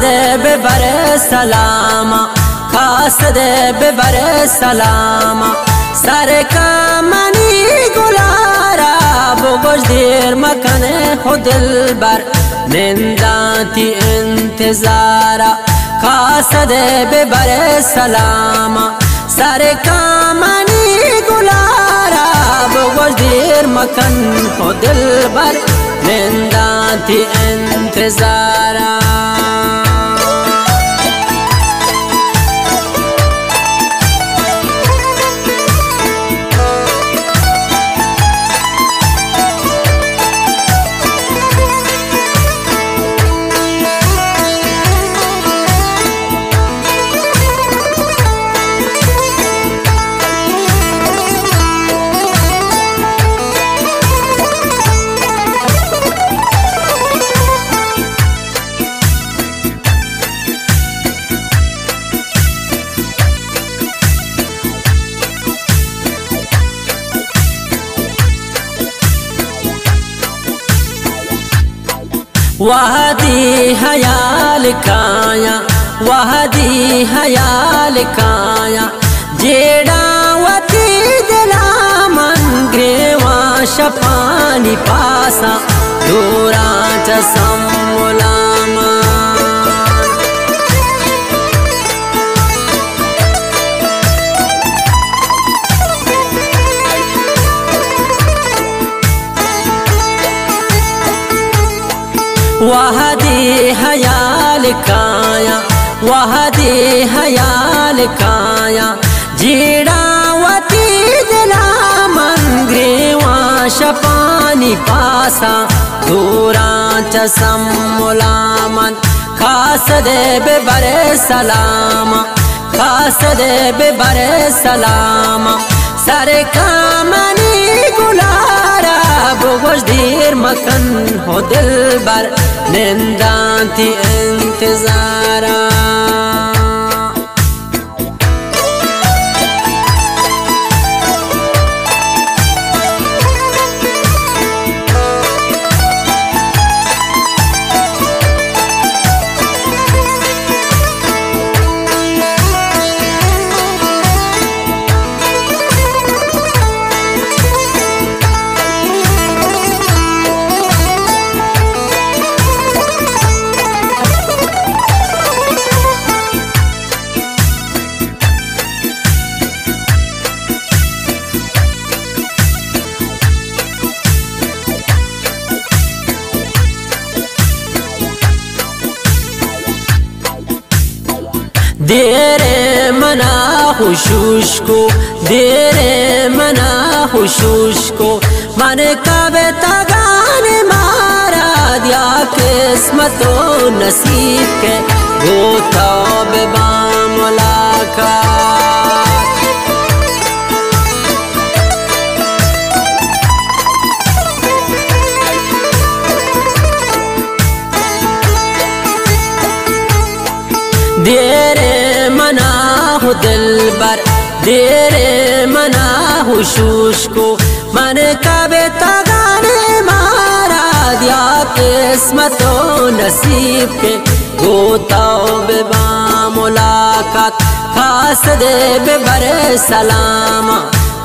दे बेबरे सलामा खास दे बेबरे सलामा सारे कामनी गुलारा बोगोश देर मकने हो दिल बर निंदाती इंतजारा खास दे बेबरे सलामा सारे कामनी गुलारा बोगोश देर मकन हो दिल बर निंदाती इंतजारा वहदी हयाल काया वहदी हयाल काया जेड़ा वती दिला मन ग्रेवा शपानी पासा दूरा चसमुलामा वहदी हयाल काया वहदी हयाल काया जेड़ा वती दिला मन ग्रेवा शपानी पासा दूरा चसमुलामन खास दे बेबरे सलामा खास दे बेबरे सलामा सारे कामनी गुलारा बोगोश देर मकन हो दिल बर निंदाती इंतजारा देरे मना खुशूश को देरे मना खुशूश को मन कबे तगाने मारा दिया किस्मतो नसीब के गोता बेबा मुलाकात देरे मना हो दिल बर देरे मना हुशूश को मन कबे तगाने मारा दिया किस्मतो नसीब के गोता बेबा मुलाकात खास दे बेबरे सलामा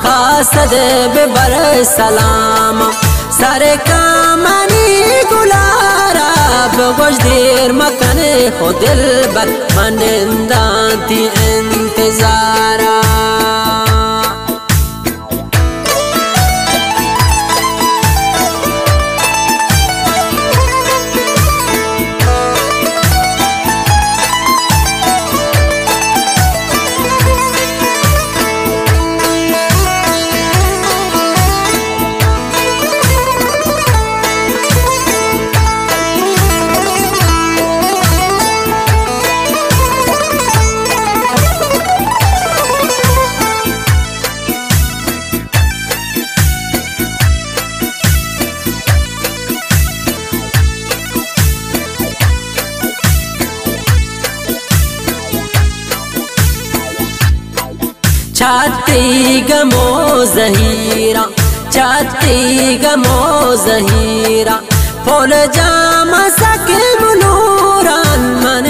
खास दे बेबरे सलामा सारे कामनी गुलारा बोगोश देर मकने हो दिल बर निंदाती इंतजारा छाती गमो जहीरा छाती गमो जहीरा फूल जाम सके मनूरान मन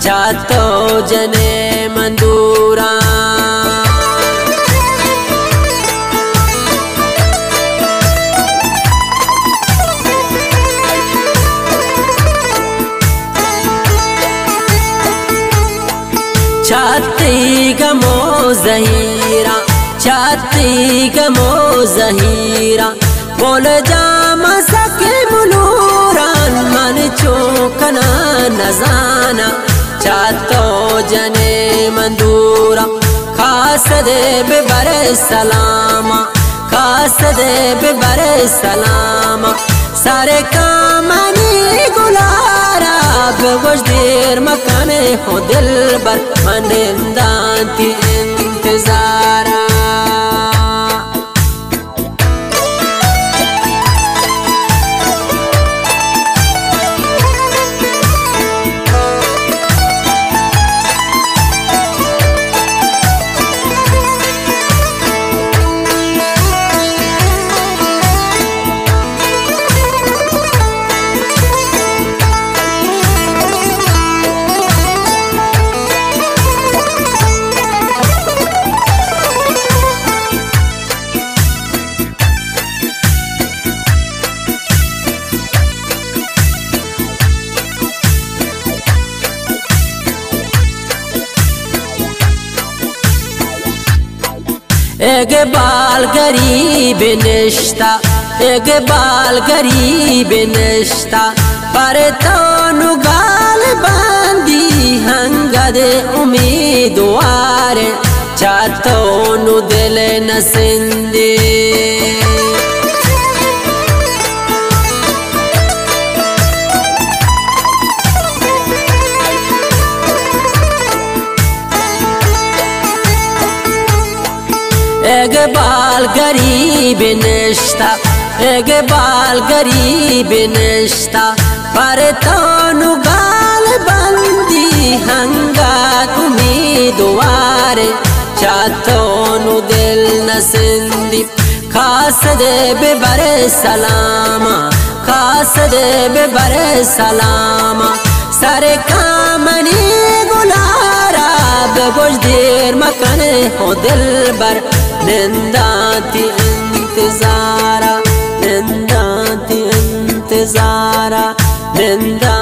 चातो जने मंदूरा छाती गमो ज़हीरा छाती गमो ज़हीरा बोल जाम सके मुनूरान मन चौकना नजाना चातो जने मंदूरा खास दे बेबरे सलामा खास दे बेबरे सलामा सारे कामनी गुलारा बेगोश देर मकाने हो दिल बर मंदाती इंतजारा एक बाल गरीब निश्ता एक बाल गरीब निश्ता पर तो नुगाल बंदी हंगद उम्मीदवार चातो नु दिल नसिंदी एक बाल गरीब निश्ता एक बाल गरीब निश्ता पर तो नुगाल बंदी हंगा उम्मीदवार चातो नु दिल नसिंदी खास दे बेबरे सलामा खास दे बेबरे सलामा सारे कामनी गुलारा बेगोश देर मकाने हो दिल बर निंदाती इंतजारा निंदाती इंतजारा निंदा